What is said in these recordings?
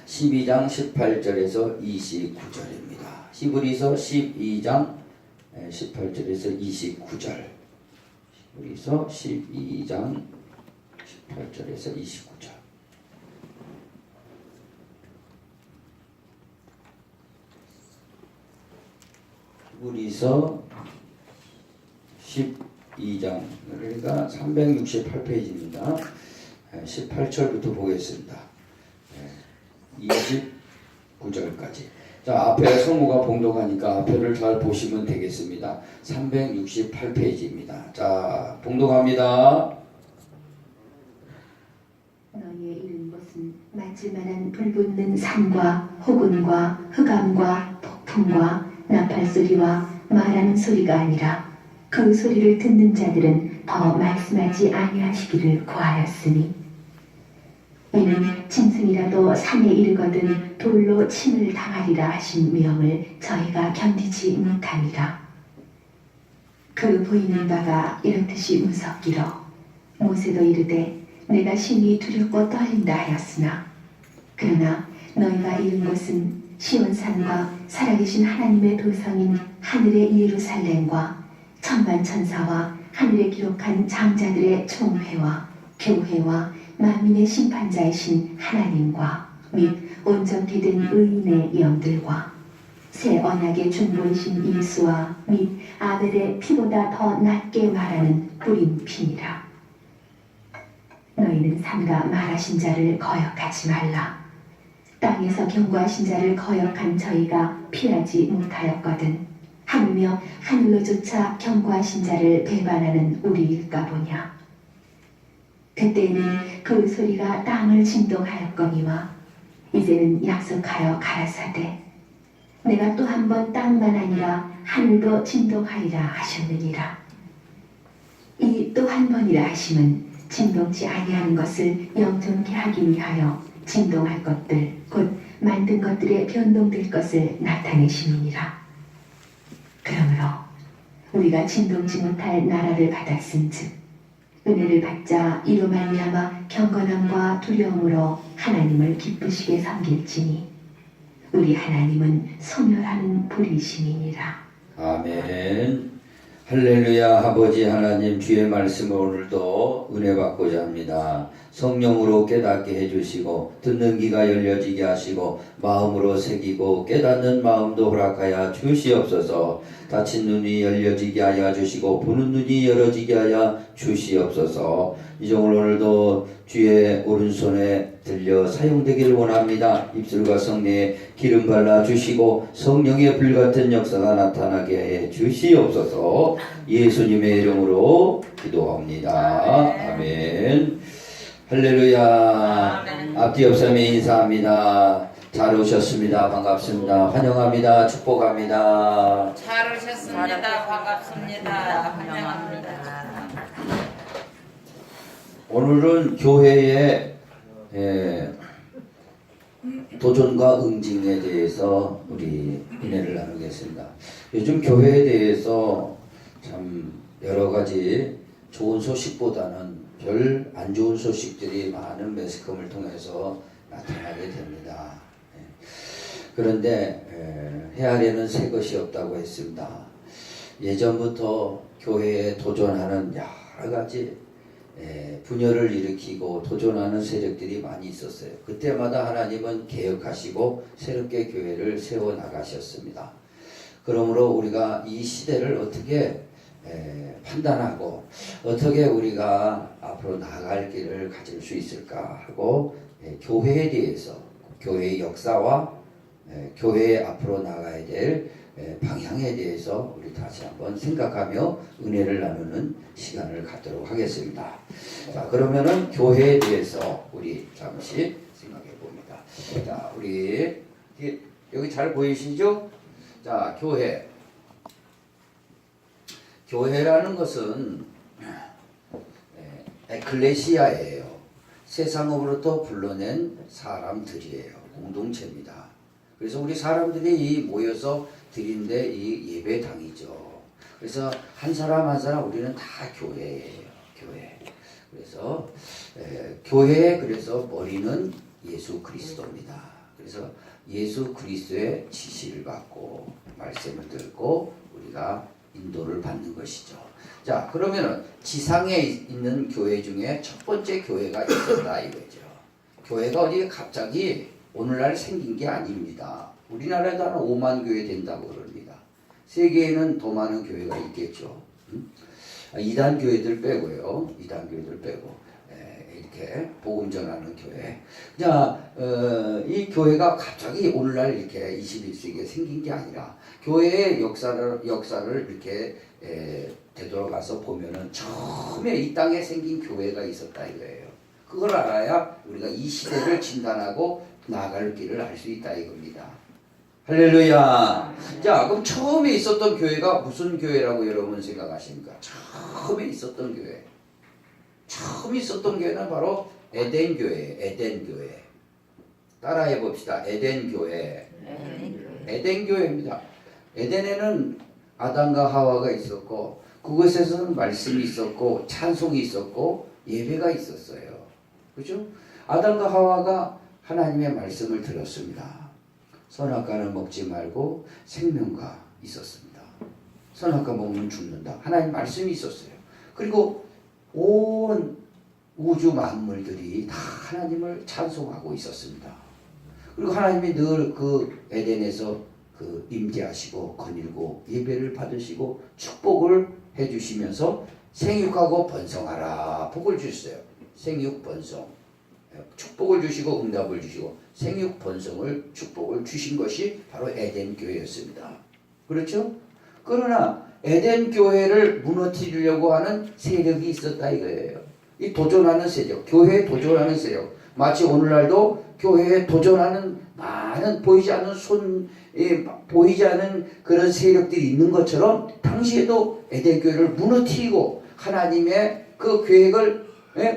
12장 18절에서 29절입니다. 히브리서 12장 18절에서 29절. 히브리서 12장 18절에서 29절. 히브리서 12장, 그러니까 368페이지입니다. 18절부터 보겠습니다. 29절까지. 자, 앞에 성우가 봉독하니까 앞에를 잘 보시면 되겠습니다. 368페이지입니다. 자, 봉독합니다. 너희의 이른 곳은 맞을만한 불붙는 산과 호군과 흑암과 폭풍과 나팔소리와 말하는 소리가 아니라 그 소리를 듣는 자들은 더 말씀하지 아니하시기를 구하였으니 이는 짐승이라도 산에 이르거든 돌로 침을 당하리라 하신 명을 저희가 견디지 못하니라. 그 보이는 바가 이렇듯이 무섭기로 모세도 이르되 내가 심히 두렵고 떨린다 하였으나 그러나 너희가 이른 곳은 시온산과 살아계신 하나님의 도성인 하늘의 예루살렘과 천만천사와 하늘에 기록한 장자들의 총회와 교회와 만민의 심판자이신 하나님과 및 온전히 된 의인의 영들과 새 언약의 중보이신 예수와 및 아벨의 피보다 더 낮게 말하는 뿌린 피니라. 너희는 삼가 말하신 자를 거역하지 말라. 땅에서 경고하신 자를 거역한 저희가 피하지 못하였거든 하물며 하늘로조차 경고하신 자를 배반하는 우리일까 보냐. 그때는 그 소리가 땅을 진동하였거니와 이제는 약속하여 가라사대 내가 또 한 번 땅만 아니라 하늘도 진동하리라 하셨느니라. 이 또 한 번이라 하심은 진동치 아니하는 것을 영존케 하기 위하여 진동할 것들 곧 만든 것들의 변동될 것을 나타내심이니라. 그러므로 우리가 진동치 못할 나라를 받았은즉 은혜를 받자 이로 말미암아 경건함과 두려움으로 하나님을 기쁘시게 섬길지니 우리 하나님은 소멸하는 불이심이니라. 아멘. 할렐루야. 아버지 하나님, 주의 말씀을 오늘도 은혜 받고자 합니다. 성령으로 깨닫게 해주시고 듣는 귀가 열려지게 하시고 마음으로 새기고 깨닫는 마음도 허락하여 주시옵소서. 닫힌 눈이 열려지게 하여 주시고 보는 눈이 열어지게 하여 주시옵소서. 이종을 오늘도 주의 오른손에 들려 사용되기를 원합니다. 입술과 성령에 기름 발라 주시고 성령의 불같은 역사가 나타나게 해 주시옵소서. 예수님의 이름으로 기도합니다. 아멘. 할렐루야. 아멘. 앞뒤 옆사람에 인사합니다. 잘 오셨습니다. 반갑습니다. 환영합니다. 축복합니다. 잘 오셨습니다. 반갑습니다. 환영합니다. 오늘은 교회의 도전과 응징에 대해서 우리 은혜를 나누겠습니다. 요즘 교회에 대해서 참 여러 가지 좋은 소식보다는 별 안 좋은 소식들이 많은 매스컴을 통해서 나타나게 됩니다. 그런데 헤아리는 새 것이 없다고 했습니다. 예전부터 교회에 도전하는 여러 가지 분열을 일으키고 도전하는 세력들이 많이 있었어요. 그때마다 하나님은 개혁하시고 새롭게 교회를 세워나가셨습니다. 그러므로 우리가 이 시대를 어떻게 판단하고 어떻게 우리가 앞으로 나아갈 길을 가질 수 있을까 하고 교회에 대해서 교회의 역사와 교회의 앞으로 나가야 될 방향에 대해서 우리 다시 한번 생각하며 은혜를 나누는 시간을 갖도록 하겠습니다. 자, 그러면은 교회에 대해서 우리 잠시 생각해 봅니다. 자, 우리 여기 잘 보이시죠? 자, 교회. 교회라는 것은 에클레시아예요. 세상으로부터 불러낸 사람들이에요. 공동체입니다. 그래서 우리 사람들이 모여서 드린데 이 예배당이죠. 그래서 한 사람 한 사람 우리는 다 교회예요. 교회. 그래서 교회의 그래서 머리는 예수 그리스도입니다. 그래서 예수 그리스도의 지시를 받고 말씀을 듣고 우리가 인도를 받는 것이죠. 자, 그러면은 지상에 있는 교회 중에 첫 번째 교회가 있었다 이거죠. 교회가 어디 갑자기 오늘날 생긴 게 아닙니다. 우리나라에도 한 5만 교회 된다고 그럽니다. 세계에는 더 많은 교회가 있겠죠. 이단 교회들 빼고요. 이단 교회들 빼고 이렇게 복음 전하는 교회. 자, 이 교회가 갑자기 오늘날 이렇게 21세기에 생긴 게 아니라 교회의 역사를 이렇게 되돌아가서 보면은 처음에 이 땅에 생긴 교회가 있었다 이거예요. 그걸 알아야 우리가 이 시대를 진단하고 나아갈 길을 알 수 있다 이겁니다. 할렐루야. 자, 그럼 처음에 있었던 교회가 무슨 교회라고 여러분 생각하십니까? 처음에 있었던 교회. 처음 있었던 교회는 바로 에덴 교회예요. 에덴 교회. 따라해 봅시다. 에덴 교회. 에덴 교회입니다. 에덴에는 아담과 하와가 있었고 그것에서는 말씀이 있었고 찬송이 있었고 예배가 있었어요. 그죠? 아담과 하와가 하나님의 말씀을 들었습니다. 선악과는 먹지 말고 생명과 있었습니다. 선악과 먹으면 죽는다. 하나님 말씀이 있었어요. 그리고 온 우주 만물들이 다 하나님을 찬송하고 있었습니다. 그리고 하나님이 늘 그 에덴에서 그 임재하시고 거닐고 예배를 받으시고 축복을 해주시면서 생육하고 번성하라 복을 주셨어요. 생육 번성 축복을 주시고 응답을 주시고 생육 번성을 축복을 주신 것이 바로 에덴 교회였습니다. 그렇죠? 그러나 에덴 교회를 무너뜨리려고 하는 세력이 있었다 이거예요. 이 도전하는 세력, 교회에 도전하는 세력. 마치 오늘날도 교회에 도전하는 많은 보이지 않는 그런 세력들이 있는 것처럼 당시에도 에덴 교회를 무너뜨리고 하나님의 그 계획을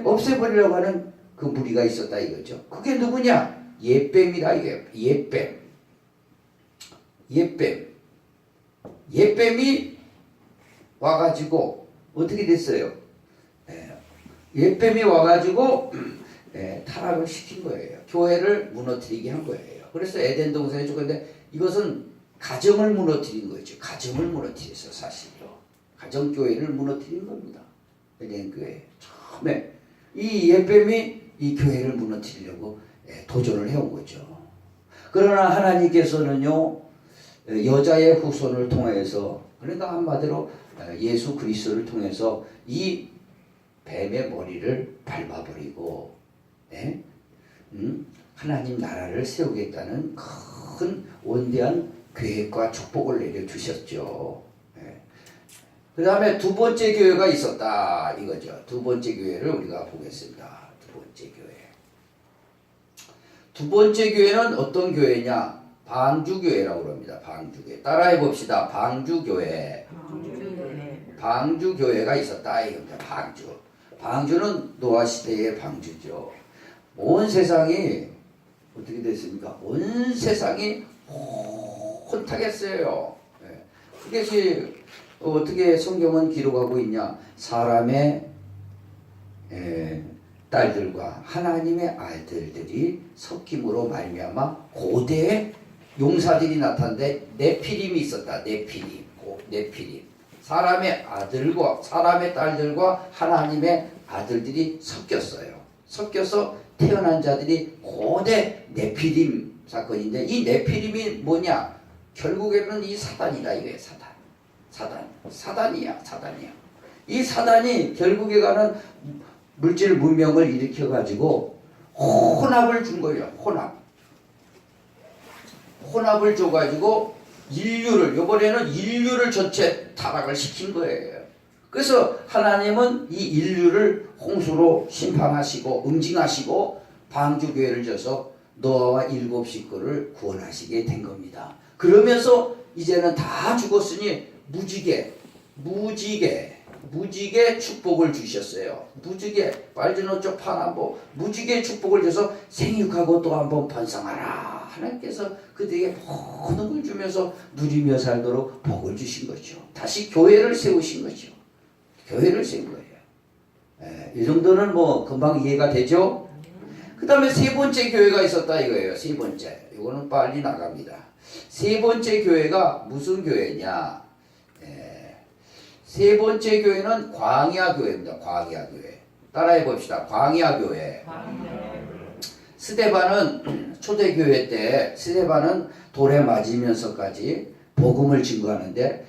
없애버리려고 하는 그 무리가 있었다 이거죠. 그게 누구냐? 옛뱀이다 이거예요. 옛뱀이 와가지고 어떻게 됐어요? 옛뱀이 와가지고 타락을 시킨 거예요. 교회를 무너뜨리게 한 거예요. 그래서 에덴 동산에 죽었는데 이것은 가정을 무너뜨린 거죠. 가정을 무너뜨렸어 사실로. 가정교회를 무너뜨린 겁니다. 에덴 교회. 처음에 이 옛뱀이 이 교회를 무너뜨리려고 도전을 해온 거죠. 그러나 하나님께서는요 여자의 후손을 통해서 그러니까 한마디로 예수 그리스도를 통해서 이 뱀의 머리를 밟아버리고 하나님 나라를 세우겠다는 큰 원대한 계획과 축복을 내려주셨죠. 그 다음에 두 번째 교회가 있었다 이거죠. 두 번째 교회를 우리가 보겠습니다. 두 번째 교회. 두 번째 교회는 어떤 교회냐? 방주교회라고 합니다. 방주교회. 따라해 봅시다. 방주교회. 방주교회가 있었다 이겁니다. 방주는 노아 시대의 방주죠. 온 세상이 어떻게 됐습니까? 온 세상이 혼탁했어요. 그것이 어떻게 성경은 기록하고 있냐? 사람의 딸들과 하나님의 아들들이 섞임으로 말미암아 고대의 용사들이 나타났는데 네피림이 있었다. 네피림. 사람의 아들과 사람의 딸들과 하나님의 아들들이 섞여서 태어난 자들이 고대 네피림 사건인데 이 네피림이 뭐냐? 결국에는 이 사단이다 이거예요. 사단이야. 이 사단이 결국에 가는 물질 문명을 일으켜 가지고 혼합을 준 거예요. 혼합을 줘 가지고 이번에는 인류를 전체 타락을 시킨 거예요. 그래서 하나님은 이 인류를 홍수로 심판하시고 응징하시고 방주교회를 져서 노아와 7 식구를 구원하시게 된 겁니다. 그러면서 이제는 다 죽었으니 무지개 축복을 주셨어요. 빨주노초 파남보 무지개 축복을 줘서 생육하고 또 한번 번성하라. 하나님께서 그들에게 모든 걸 주면서 누리며 살도록 복을 주신 거죠. 다시 교회를 세우신 거죠. 교회를 세운 거예요. 이 정도는 뭐 금방 이해가 되죠? 그 다음에 세 번째 교회가 있었다 이거예요. 세 번째. 이거는 빨리 나갑니다. 세 번째 교회가 무슨 교회냐? 세 번째 교회는 광야 교회입니다. 광야 교회. 따라해 봅시다. 광야 교회. 스데반은 초대교회 때 스데반은 돌에 맞으면서까지 복음을 증거하는데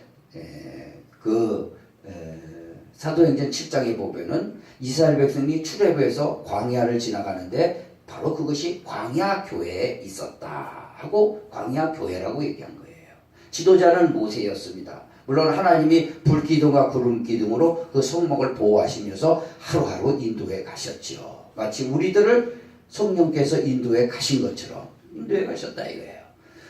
사도행전 7장에 보면은 이스라엘 백성이 출애굽해서 광야를 지나가는데 바로 그것이 광야 교회에 있었다 하고 광야 교회라고 얘기한 거예요. 지도자는 모세였습니다. 물론 하나님이 불기둥과 구름기둥으로 그 성막을 보호하시면서 하루하루 인도해 가셨지요. 마치 우리들을 성령께서 인도해 가신 것처럼 인도해 가셨다 이거예요.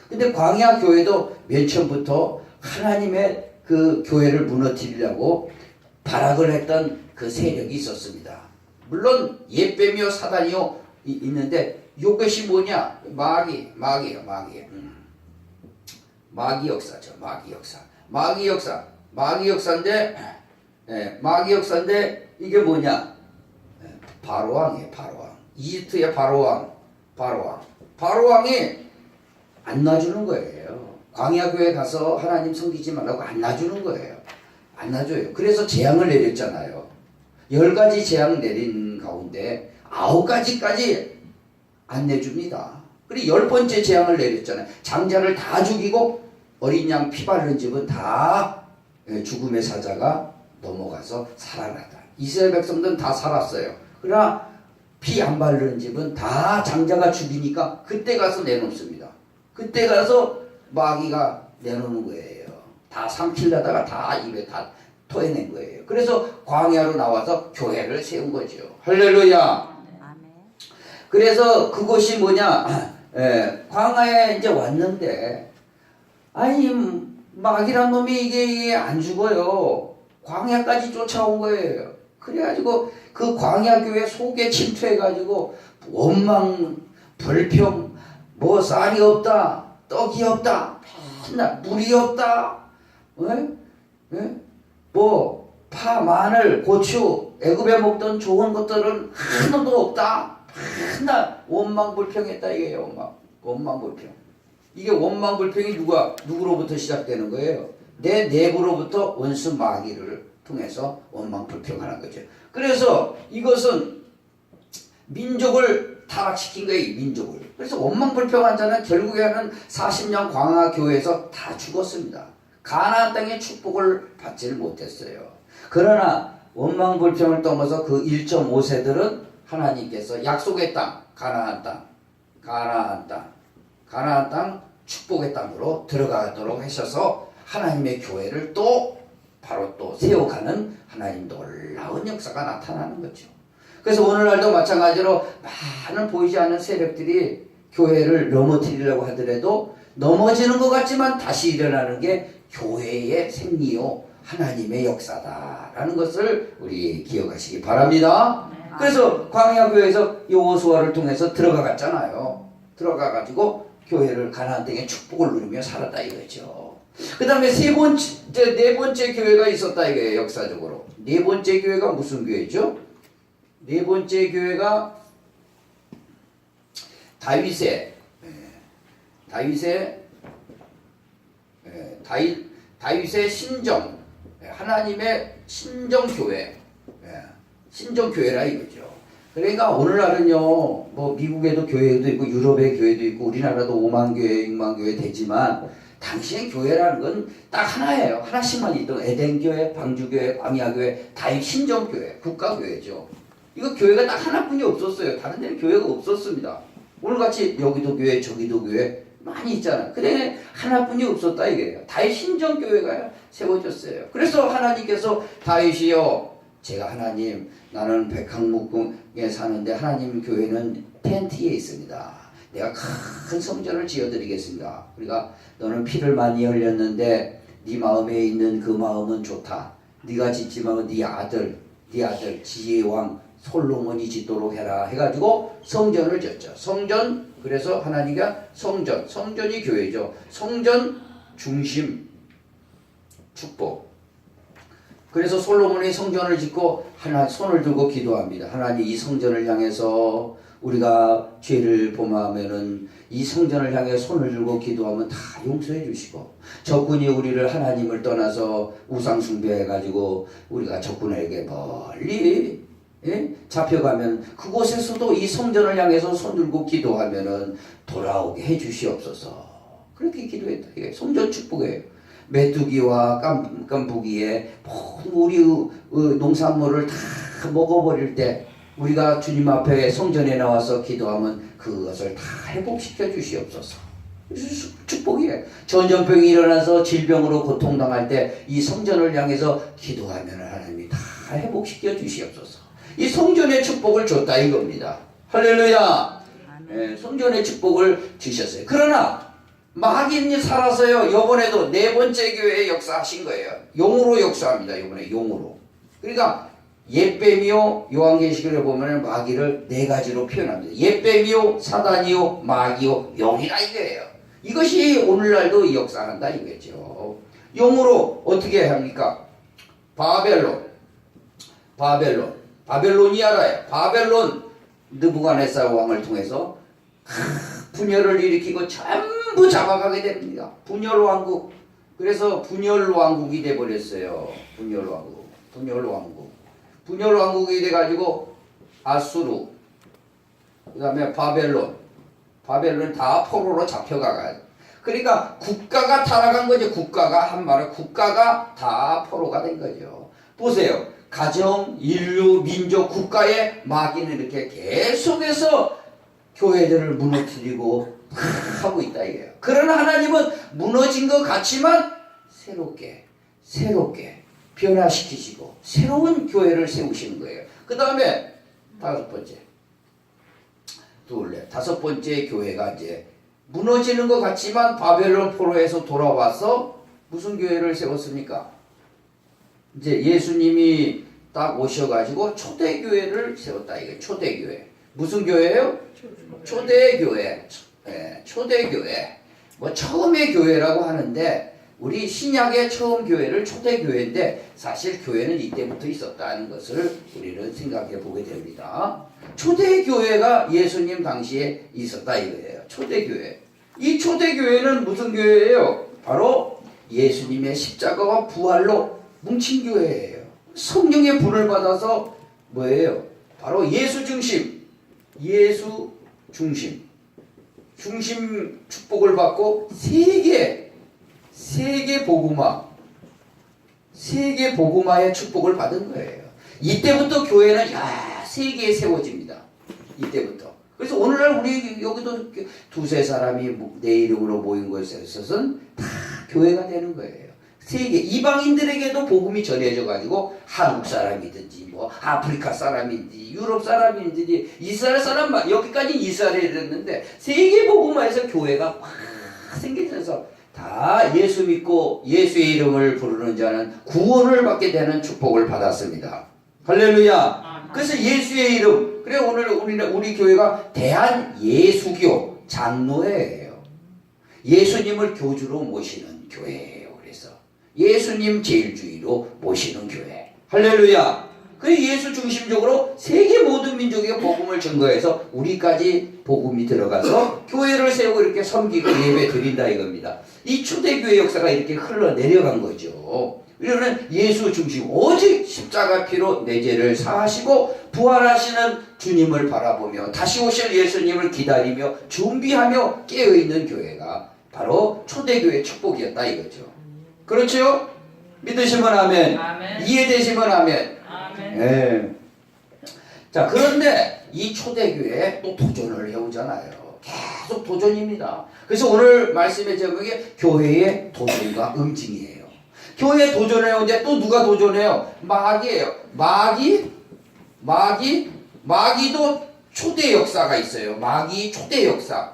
근데 광야 교회도 맨 처음부터 하나님의 그 교회를 무너뜨리려고 발악을 했던 그 세력이 있었습니다. 물론 예배며 사단이요 있는데 이것이 뭐냐? 마귀 역사죠. 마귀 역사인데 이게 뭐냐? 바로왕이에요. 바로왕. 이집트의 바로왕이 안 놔주는 거예요. 광야교회 가서 하나님 섬기지 말라고 안 놔주는 거예요. 안 놔줘요. 그래서 재앙을 내렸잖아요. 10가지 재앙 내린 가운데 9가지까지 안 내줍니다. 그리고 10번째 재앙을 내렸잖아요. 장자를 다 죽이고 어린 양 피 바른 집은 다 죽음의 사자가 넘어가서 살아났다. 이스라엘 백성들은 다 살았어요. 그러나 피 안 바른 집은 다 장자가 죽이니까 그때 가서 내놓습니다. 그때 가서 마귀가 내놓는 거예요. 다 삼키려다가 다 입에 다 토해낸 거예요. 그래서 광야로 나와서 교회를 세운 거죠. 할렐루야. 그래서 그것이 뭐냐? 광야에 이제 왔는데 아니 마귀란 놈이 이게 안 죽어요. 광야까지 쫓아온 거예요. 그래가지고 그 광야 교회 속에 침투해가지고 원망, 불평, 뭐 쌀이 없다, 떡이 없다, 맨날 물이 없다, 뭐 파, 마늘, 고추, 애굽에 먹던 좋은 것들은 하나도 없다. 맨날 원망불평했다 이게요. 원망불평. 이게 원망불평이 누구로부터 시작되는 거예요? 내 내부로부터 원수 마귀를 통해서 원망불평하는 거죠. 그래서 이것은 민족을 타락시킨 거예요. 민족을. 그래서 원망불평한 자는 결국에는 40년 광야교회에서 다 죽었습니다. 가나안 땅의 축복을 받지를 못했어요. 그러나 원망불평을 넘어서 그 1.5세들은 하나님께서 약속의 땅, 가나안 땅 축복의 땅으로 들어가도록 하셔서 하나님의 교회를 바로 세워가는 하나님 놀라운 역사가 나타나는 거죠. 그래서 오늘날도 마찬가지로 많은 보이지 않는 세력들이 교회를 넘어뜨리려고 하더라도 넘어지는 것 같지만 다시 일어나는 게 교회의 생리요 하나님의 역사다라는 것을 우리 기억하시기 바랍니다. 그래서 광야교회에서 여호수아를 통해서 들어가갔잖아요. 들어가가지고 교회를 가나안 땅의 축복을 누리며 살았다 이거죠. 그 다음에 네 번째 교회가 있었다 이거예요. 역사적으로 네 번째 교회가 무슨 교회죠? 네 번째 교회가 다윗의 신정, 하나님의 신정교회, 신정교회라 이거죠. 그러니까 오늘날은요, 뭐 미국에도 교회도 있고 유럽의 교회도 있고 우리나라도 5만 교회, 6만 교회 되지만 당시의 교회라는 건 딱 하나예요. 하나씩만 있던 에덴교회, 방주교회, 광야교회, 다윗 신정교회, 국가교회죠. 이거 교회가 딱 하나뿐이 없었어요. 다른 데는 교회가 없었습니다. 오늘같이 여기도 교회, 저기도 교회 많이 있잖아요. 근데 하나뿐이 없었다 이게요. 다윗 신정교회가 세워졌어요. 그래서 하나님께서 다윗이요, 제가 하나님, 나는 백항목궁에 사는데 하나님 교회는 텐트에 있습니다. 내가 큰 성전을 지어드리겠습니다. 그러니까 너는 피를 많이 흘렸는데 네 마음에 있는 그 마음은 좋다. 네가 짓지 말고 네 아들 지혜의 왕 솔로몬이 짓도록 해라 해가지고 성전을 짓죠. 성전, 그래서 하나님과 성전이 교회죠. 성전 중심 축복. 그래서 솔로몬이 성전을 짓고 손을 들고 기도합니다. 하나님, 이 성전을 향해서 우리가 죄를 범하면은 이 성전을 향해 손을 들고 기도하면 다 용서해 주시고, 적군이 우리를 하나님을 떠나서 우상 숭배해 가지고 우리가 적군에게 멀리 잡혀가면 그곳에서도 이 성전을 향해서 손 들고 기도하면은 돌아오게 해 주시옵소서. 그렇게 기도했다. 이게 성전 축복이에요. 메뚜기와 깐부기에 모든 우리 농산물을 다 먹어버릴 때 우리가 주님 앞에 성전에 나와서 기도하면 그것을 다 회복시켜 주시옵소서. 축복이에요. 전염병이 일어나서 질병으로 고통당할 때 이 성전을 향해서 기도하면 하나님이 다 회복시켜 주시옵소서. 이 성전의 축복을 줬다 이겁니다. 할렐루야. 성전의 축복을 주셨어요. 그러나 마귀는 살아서요. 이번에도 네 번째 교회에 역사하신 거예요. 용으로 역사합니다. 이번에 용으로. 그러니까 옛뱀이요, 요한계시록에 보면 마귀를 네 가지로 표현합니다. 옛뱀이요, 사단이요, 마귀요, 용이라 이거예요. 이것이 오늘날도 역사한다 이거죠. 용으로 어떻게 합니까? 바벨론이 알아요. 바벨론 느부갓네살 왕을 통해서 분열을 일으키고 전부 잡아가게 됩니다. 분열 왕국. 그래서 분열 왕국이 돼 버렸어요. 분열 왕국이 돼 가지고 아수르, 그다음에 바벨론 다 포로로 잡혀가가요. 그러니까 국가가 타락한 거죠. 국가가 다 포로가 된 거죠. 보세요. 가정, 인류, 민족, 국가의 마귀는 이렇게 계속해서 교회들을 무너뜨리고 하고 있다 이거예요. 그러나 하나님은 무너진 것 같지만 새롭게 변화시키시고 새로운 교회를 세우시는 거예요. 그 다음에 다섯 번째 교회가 이제 무너지는 것 같지만 바벨론 포로에서 돌아와서 무슨 교회를 세웠습니까? 이제 예수님이 딱 오셔가지고 초대교회를 세웠다 이거예요. 초대교회. 무슨 교회예요? 초대교회. 초대교회. 뭐 처음의 교회라고 하는데 우리 신약의 처음 교회를 초대교회인데 사실 교회는 이때부터 있었다는 것을 우리는 생각해 보게 됩니다. 초대교회가 예수님 당시에 있었다 이거예요. 초대교회. 이 초대교회는 무슨 교회예요? 바로 예수님의 십자가와 부활로 뭉친 교회예요. 성령의 불을 받아서 뭐예요? 바로 예수 중심 축복을 받고 세계 복음화의 축복을 받은 거예요. 이때부터 교회는 세계에 세워집니다. 이때부터. 그래서 오늘날 우리 여기도 두세 사람이 내 이름으로 모인 것에 있어서는 다 교회가 되는 거예요. 세계 이방인들에게도 복음이 전해져 가지고 한국 사람이든지 뭐 아프리카 사람이든지 유럽 사람이든지 이스라엘 사람 여기까지 이스라엘에 이랬는데 세계 복음화에서 교회가 확 생기면서 다 예수 믿고 예수의 이름을 부르는 자는 구원을 받게 되는 축복을 받았습니다. 할렐루야. 그래서 예수의 이름. 그래 오늘 우리 교회가 대한예수교 장로회예요. 예수님을 교주로 모시는 교회예요. 그래서 예수님 제일주의로 모시는 교회. 할렐루야. 그 예수 중심적으로 세계 모든 민족에게 복음을 증거해서 우리까지 복음이 들어가서 교회를 세우고 이렇게 섬기고 예배 드린다 이겁니다. 이 초대교회 역사가 이렇게 흘러내려간 거죠. 우리는 예수 중심 오직 십자가 피로 내 죄를 사하시고 부활하시는 주님을 바라보며 다시 오실 예수님을 기다리며 준비하며 깨어있는 교회가 바로 초대교회 축복이었다 이거죠. 그렇죠? 믿으시면 아멘. 이해되시면 아멘. 네. 자, 그런데 이 초대교회에 또 도전을 해오잖아요. 계속 도전입니다. 그래서 오늘 말씀의 제목이 교회의 도전과 응징이에요. 교회에 도전해오는데 또 누가 도전해요? 마귀예요. 마귀도 초대 역사가 있어요. 마귀 초대 역사.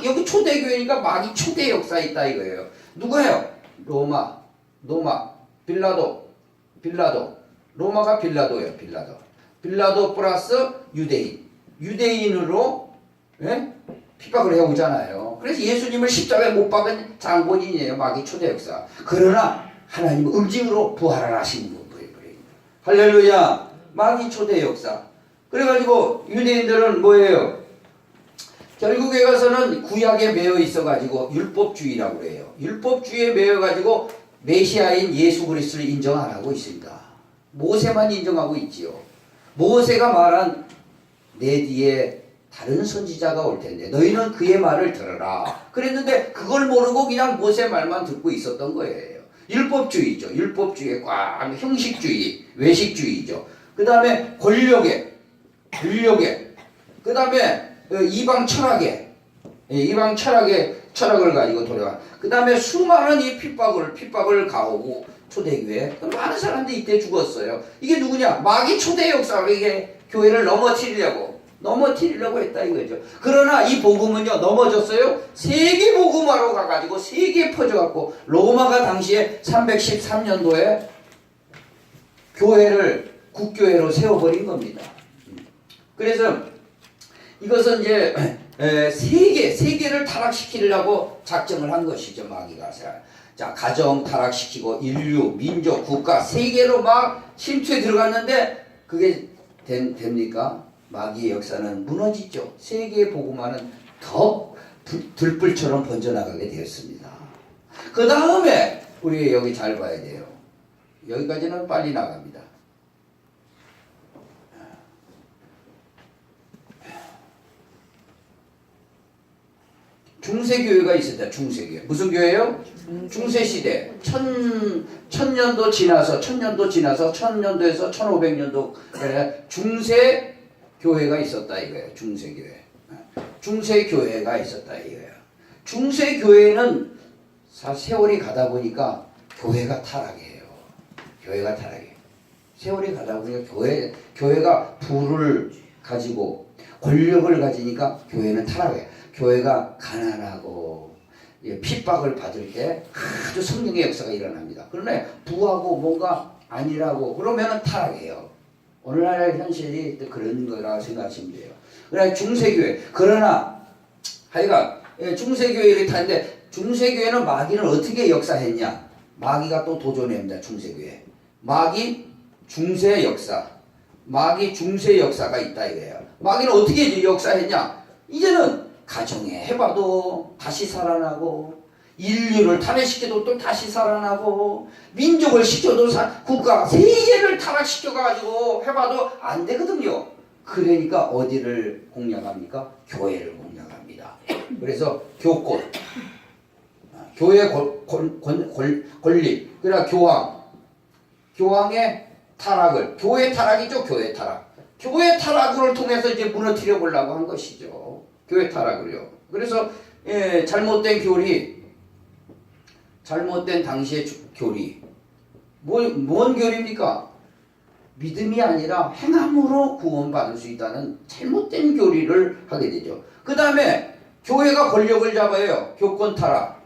여기 초대교회니까 마귀 초대 역사 있다 이거예요. 누구예요? 로마, 빌라도. 로마가 빌라도예요. 빌라도 플러스 유대인으로 핍박을 해오잖아요. 그래서 예수님을 십자가에 못 박은 장본인이에요. 마귀 초대 역사. 그러나 하나님은 응징으로 부활을 하시는 거예요. 할렐루야. 마귀 초대 역사. 그래가지고 유대인들은 뭐예요? 결국에 가서는 구약에 매여 있어가지고 율법주의라고 그래요. 율법주의에 매여가지고 메시아인 예수 그리스도를 인정 안 하고 있습니다. 모세만 인정하고 있지요. 모세가 말한 내 뒤에 다른 선지자가 올 텐데 너희는 그의 말을 들어라. 그랬는데 그걸 모르고 그냥 모세 말만 듣고 있었던 거예요. 율법주의죠. 율법주의에 꽉 형식주의, 외식주의죠. 그 다음에 권력에, 그 다음에 이방 철학에, 이방 철학을 가지고 돌아가. 그 다음에 수많은 이 핍박을 가오고 초대교회 많은 사람들이 이때 죽었어요. 이게 누구냐? 마귀 초대 역사로 이게 교회를 넘어뜨리려고 했다 이거죠. 그러나 이 복음은요 넘어졌어요. 세계 복음화로 가가지고 세계에 퍼져갖고 로마가 당시에 313년도에 교회를 국교회로 세워버린 겁니다. 그래서 이것은 이제 세계를 타락시키려고 작정을 한 것이죠. 마귀가. 자, 가정 타락시키고 인류, 민족, 국가, 세계로 막 침투에 들어갔는데 그게 됩니까? 마귀의 역사는 무너지죠. 세계의 복음화는 더 들불처럼 번져나가게 되었습니다. 그 다음에 우리 여기 잘 봐야 돼요. 여기까지는 빨리 나갑니다. 중세교회가 있었다. 중세교회. 무슨 교회요? 중세시대. 천년도 지나서 1000년도에서 1500년도 중세교회가 있었다 이거예요. 중세교회. 중세교회가 있었다 이거예요. 중세교회는 세월이 가다 보니까 교회가 타락해요. 교회가 타락해요. 세월이 가다 보니까 교회가 부를 가지고 권력을 가지니까 교회는 타락해요. 교회가 가난하고 핍박을 받을 때 아주 성령의 역사가 일어납니다. 그러나 부하고 뭔가 아니라고 그러면은 타락해요. 오늘날 현실이 또 그런 거라 생각하시면 돼요. 그러나 중세교회 그러나 하여간 중세교회를 타는데 중세교회는 마귀는 어떻게 역사했냐? 마귀가 또 도전합니다. 중세교회. 마귀 중세 역사가 있다 이거예요. 마귀는 어떻게 역사했냐? 이제는 가정에 해봐도 다시 살아나고 인류를 타락시켜도 또 다시 살아나고 민족을 시켜도 국가 세계를 타락시켜가지고 해봐도 안 되거든요. 그러니까 어디를 공략합니까? 교회를 공략합니다. 그래서 교권, 교회 권리, 그러나 교황의 타락을, 교회 타락이죠. 교회 타락을 통해서 이제 무너뜨려 보려고 한 것이죠. 교회 타락을요. 그래서 잘못된 당시의 교리. 뭔 교리입니까? 믿음이 아니라 행함으로 구원받을 수 있다는 잘못된 교리를 하게 되죠. 그 다음에 교회가 권력을 잡아요. 교권 타락.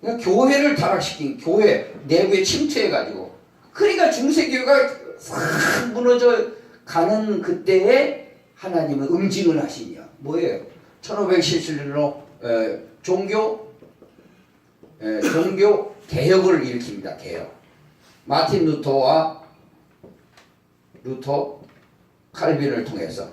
그러니까 교회를 타락시킨 교회 내부에 침투해가지고 그러니까 중세교회가 싹 무너져 가는 그때에 하나님은 응징을 하시냐. 뭐예요? 1517년으로 종교 개혁을 일으킵니다. 개혁. 마틴 루터 칼빈을 통해서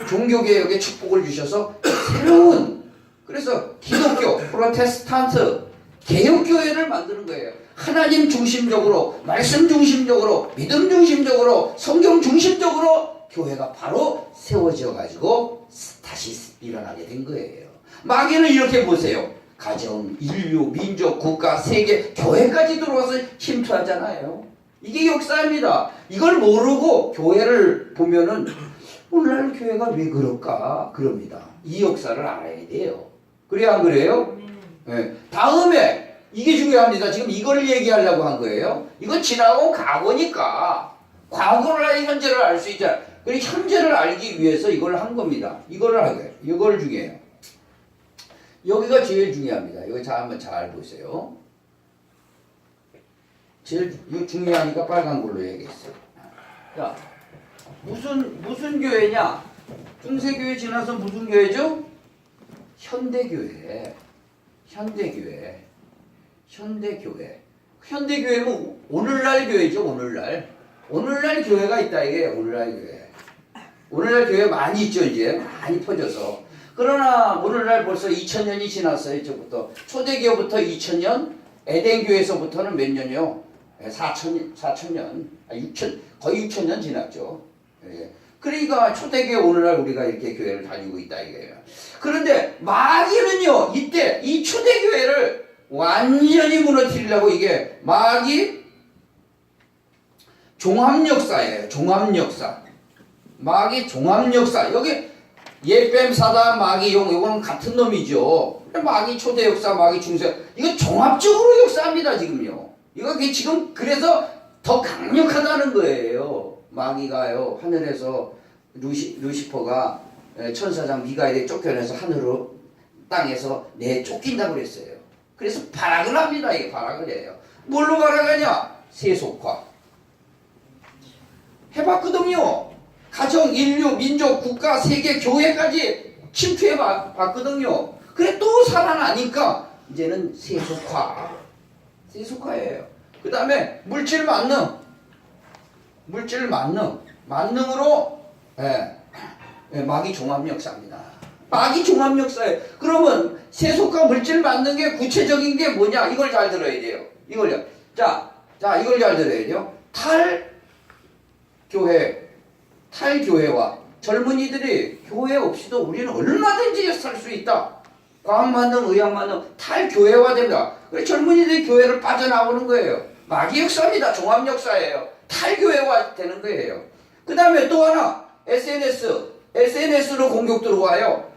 종교개혁의 축복을 주셔서 새로운 그래서 기독교, 프로테스탄트 개혁교회를 만드는 거예요. 하나님 중심적으로, 말씀 중심적으로, 믿음 중심적으로, 성경 중심적으로 교회가 바로 세워져 가지고 다시 일어나게 된 거예요. 마귀는 이렇게 보세요. 가정, 인류, 민족, 국가, 세계, 교회까지 들어와서 침투하잖아요. 이게 역사입니다. 이걸 모르고 교회를 보면은 오늘날 교회가 왜 그럴까? 그럽니다. 이 역사를 알아야 돼요. 그래야 안 그래요? 네. 다음에 이게 중요합니다. 지금 이걸 얘기하려고 한 거예요. 이건 지나고 과거니까 과거를 알아야 현재를 알 수 있잖아요. 그리고 현재를 알기 위해서 이걸 한 겁니다. 이걸 하게. 이걸 중요해요. 여기가 제일 중요합니다. 여기 한번 잘 보세요. 제일 이거 중요하니까 빨간 걸로 얘기했어요. 자, 무슨 교회냐? 중세교회 지나서 무슨 교회죠? 현대교회. 현대교회는 오늘날 교회죠. 오늘날 교회가 있다 이게 오늘날 교회. 오늘날 교회 많이 있죠, 이제. 많이 퍼져서. 그러나 오늘날 벌써 2000년이 지났어요, 이쪽부터. 초대교부터 2000년, 에덴교에서부터는 몇 년이요? 4000년, 6000, 거의 6000년 지났죠. 예. 그러니까 초대교회 오늘날 우리가 이렇게 교회를 다니고 있다 이거예요. 그런데 마귀는요, 이때 이 초대교회를 완전히 무너뜨리려고 이게 마귀 종합역사예요. 종합역사. 마귀 종합역사. 여기 예뱀 사단 마귀용 이거는 같은 놈이죠. 마귀 초대 역사, 마귀 중세. 이거 종합적으로 역사합니다 지금요. 이거 지금 그래서 더 강력하다는 거예요. 마귀가요 하늘에서 루시퍼가 천사장 미가엘에 쫓겨내서 하늘로 땅에서 쫓긴다고 그랬어요. 그래서 발악을 합니다. 이게 발악을 해요. 뭘로 발악하냐? 세속화. 해봤거든요. 가정, 인류, 민족, 국가, 세계, 교회까지 침투해 봤거든요. 그래 또 살아나니까 이제는 세속화. 세속화예요. 그 다음에 물질 만능. 물질 만능. 만능으로 마귀 종합 역사입니다. 마귀 종합 역사예요. 그러면 세속화 물질 만능 게 구체적인 게 뭐냐? 이걸 잘 들어야 돼요. 이걸요. 자, 이걸 잘 들어야 돼요. 탈교회와 젊은이들이 교회 없이도 우리는 얼마든지 살 수 있다. 과학만능, 의학만능, 탈교회화 됩니다. 그래서 젊은이들이 교회를 빠져나오는 거예요. 마귀 역사입니다. 종합 역사예요. 탈교회화 되는 거예요. 그 다음에 또 하나, SNS로 공격 들어와요.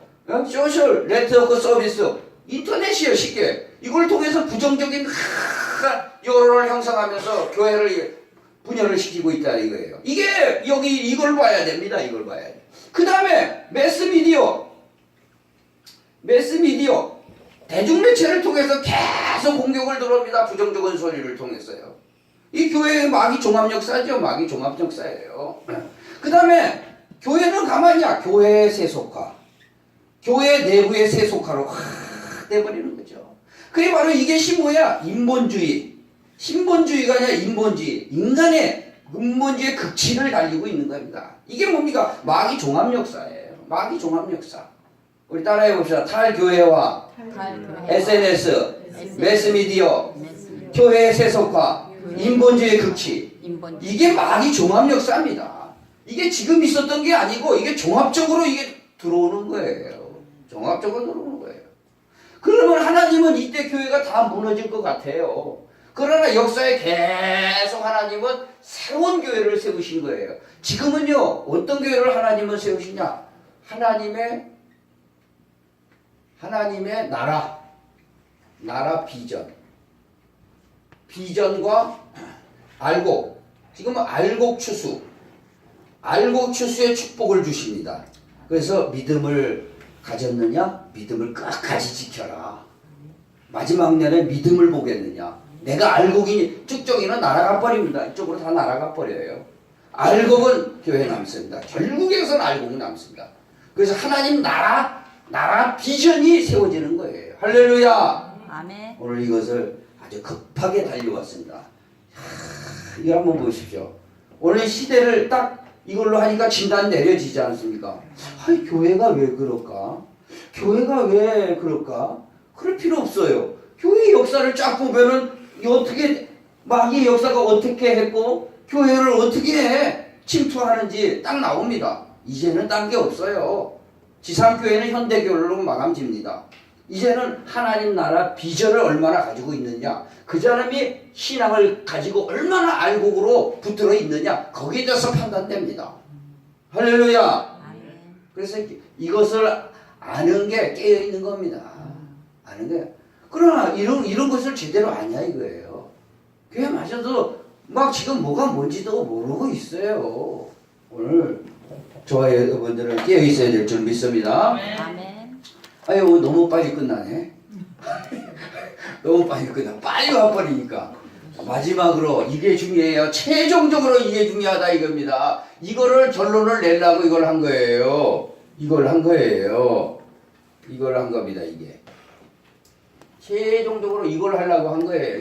소셜 네트워크 서비스, 인터넷이에요. 쉽게. 이걸 통해서 부정적인 여론을 형성하면서 교회를 분열을 시키고 있다 이거예요. 이게 여기 이걸 봐야 됩니다. 이걸 봐야 돼. 그 다음에 매스미디어 대중매체를 통해서 계속 공격을 들어옵니다. 부정적인 소리를 통해서요. 이 교회의 마귀 종합역사죠. 마귀 종합역사예요. 그 다음에 교회는 가만히야. 교회의 세속화, 교회 내부의 세속화로 확 돼버리는 거죠. 그게 바로 이게 뭐야? 인본주의. 신본주의가 아니라 인본주의. 인간의 근본주의의 극치를 달리고 있는 겁니다. 이게 뭡니까? 마귀 종합역사예요. 마귀 종합역사. 우리 따라해 봅시다. 탈교회와 SNS, 매스미디어, 교회의 세속화, 인본주의의 극치. 이게 마귀 종합역사입니다. 이게 지금 있었던 게 아니고 이게 종합적으로 이게 들어오는 거예요. 종합적으로 들어오는 거예요. 그러면 하나님은 이때 교회가 다 무너질 것 같아요. 그러나 역사에 계속 하나님은 새로운 교회를 세우신 거예요. 지금은요, 어떤 교회를 하나님은 세우시냐? 하나님의 나라 비전과 알곡. 지금은 알곡추수의 축복을 주십니다. 그래서 믿음을 가졌느냐? 믿음을 끝까지 지켜라. 마지막 날에 믿음을 보겠느냐? 내가 알곡이니 쭉정이는 날아가 버립니다. 이쪽으로 다 날아가 버려요. 알곡은 교회에 남습니다. 결국에서는 알곡은 남습니다. 그래서 하나님 나라 비전이 세워지는 거예요. 할렐루야. 아멘. 오늘 이것을 아주 급하게 달려왔습니다. 이거 한번 보십시오. 오늘 시대를 딱 이걸로 하니까 진단 내려지지 않습니까? 교회가 왜 그럴까? 교회가 왜 그럴까? 그럴 필요 없어요. 교회 역사를 쫙 보면은 어떻게 마귀의 역사가 어떻게 했고 교회를 어떻게 침투하는지 딱 나옵니다. 이제는 딴 게 없어요. 지상교회는 현대교회로 마감집니다. 이제는 하나님 나라 비전을 얼마나 가지고 있느냐, 그 사람이 신앙을 가지고 얼마나 알곡으로 붙들어 있느냐, 거기에 대해서 판단됩니다. 할렐루야. 그래서 이것을 아는 게 깨어 있는 겁니다. 아는 게. 그러나 이런 것을 제대로 아냐 이거예요. 교회 마셔도 막 지금 뭐가 뭔지도 모르고 있어요. 오늘 저와 여러분들은 깨어 있어야 될 줄 믿습니다. 아멘. 아유, 너무 빨리 끝나네. 너무 빨리 끝나. 빨리 와버리니까. 마지막으로 이게 중요해요. 최종적으로 이게 중요하다 이겁니다. 이거를 결론을 내려고 이걸 한 거예요. 이걸 한 겁니다. 이게. 최종적으로 이걸 하려고 한 거예요.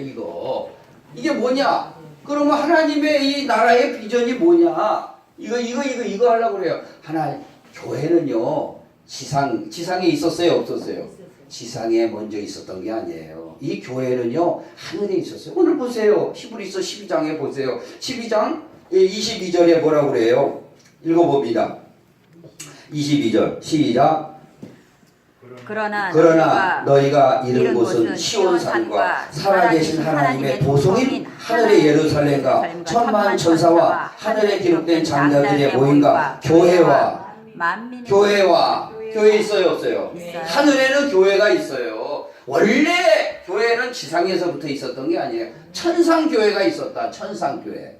이게 뭐냐? 그러면 하나님의 이 나라의 비전이 뭐냐? 이거 하려고 그래요. 하나 교회는요 지상에 있었어요 없었어요? 지상에 먼저 있었던 게 아니에요. 이 교회는요 하늘에 있었어요. 오늘 보세요. 히브리서 12장에 보세요. 12장 22절에 뭐라고 그래요? 읽어봅니다. 22절 시작. 그러나 너희가 이른 곳은 시온산과 살아계신 하나님의 도성인 하늘의 예루살렘과 천만 천사와 하늘에 기록된 장자들의 모임과 교회와 교회 있어요 없어요? 네. 하늘에는 교회가 있어요. 원래 교회는 지상에서부터 있었던 게 아니에요. 천상교회가 있었다. 천상교회.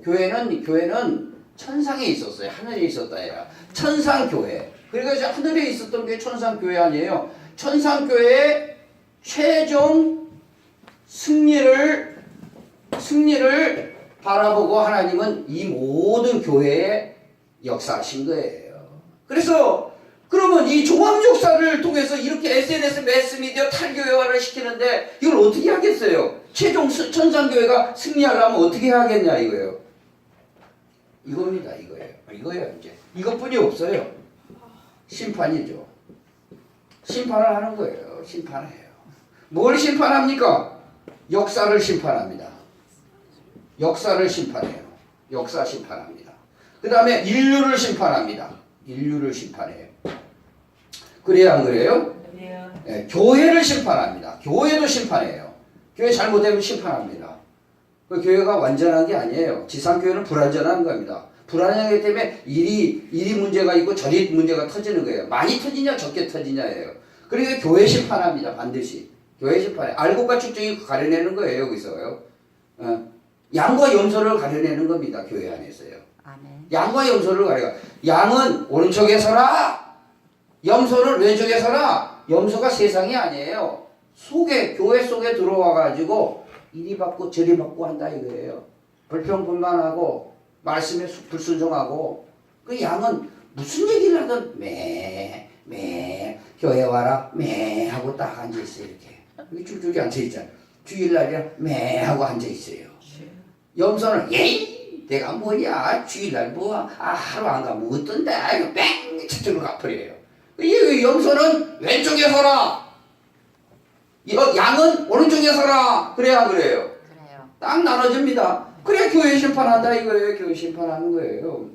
교회는 천상에 있었어요. 하늘에 있었다 해야 천상교회. 그러니까 이제 하늘에 있었던 게 천상교회 아니에요. 천상교회의 최종 승리를 바라보고 하나님은 이 모든 교회에 역사하신 거예요. 그래서 그러면 이 종합 역사를 통해서 이렇게 SNS 매스미디어 탈교회화를 시키는데 이걸 어떻게 하겠어요? 최종 천상교회가 승리하려면 어떻게 해야겠냐 이거예요. 이겁니다. 이거예요. 이제 이것뿐이 없어요. 심판이죠. 심판을 하는 거예요. 심판을 해요. 뭘 심판합니까? 역사를 심판합니다. 역사를 심판해요. 역사 심판합니다. 그 다음에 인류를 심판합니다. 인류를 심판해요. 그래야 안 그래요? 네, 교회를 심판합니다. 교회도 심판해요. 교회 잘못되면 심판합니다. 그 교회가 완전한 게 아니에요. 지상교회는 불완전한 겁니다. 불안하기 때문에 이리 문제가 있고 저리 문제가 터지는 거예요. 많이 터지냐 적게 터지냐예요. 그러니까 교회 심판합니다. 반드시. 교회 심판해. 알곡과 축정이 가려내는 거예요. 여기서요. 양과 염소를 가려내는 겁니다. 교회 안에서요. 양과 염소를 가려. 양은 오른쪽에 서라. 염소는 왼쪽에 서라. 염소가 세상이 아니에요. 교회 속에 들어와가지고 이리 받고 저리 받고 한다 이거예요. 불평불만하고 말씀에 불순종하고 그 양은 무슨 얘기를 하든 매 교회 와라 매 하고 딱 앉아있어요. 이렇게 쭉쭉이 앉아있잖아요. 주일날이라 매 하고 앉아있어요. 염소는 예이 내가 뭐냐 주일날 하루 안 가면 어떤데 이거 뺑 저쪽으로 가버려요. 이 염소는 왼쪽에 서라. 양은 오른쪽에 서라. 그래야 그래요. 딱 나눠집니다. 그래 교회 심판한다 이거예요. 교회 심판하는 거예요.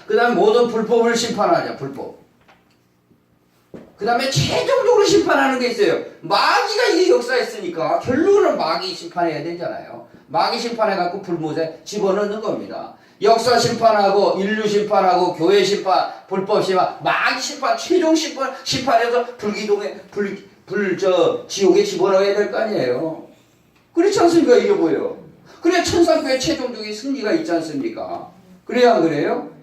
그 다음에 모든 불법을 심판하냐. 불법. 그 다음에 최종적으로 심판하는 게 있어요. 마귀가 이 역사했으니까 결론은 마귀 심판해야 되잖아요. 마귀 심판해갖고 불못에 집어넣는 겁니다. 역사 심판하고 인류 심판하고 교회 심판 불법 심판 마귀 심판 최종 심판해서 지옥에 집어넣어야 될 거 아니에요. 그렇지 않습니까? 이게 뭐예요? 그래야 천상교회 최종적인 승리가 있지 않습니까? 그래야 안 그래요?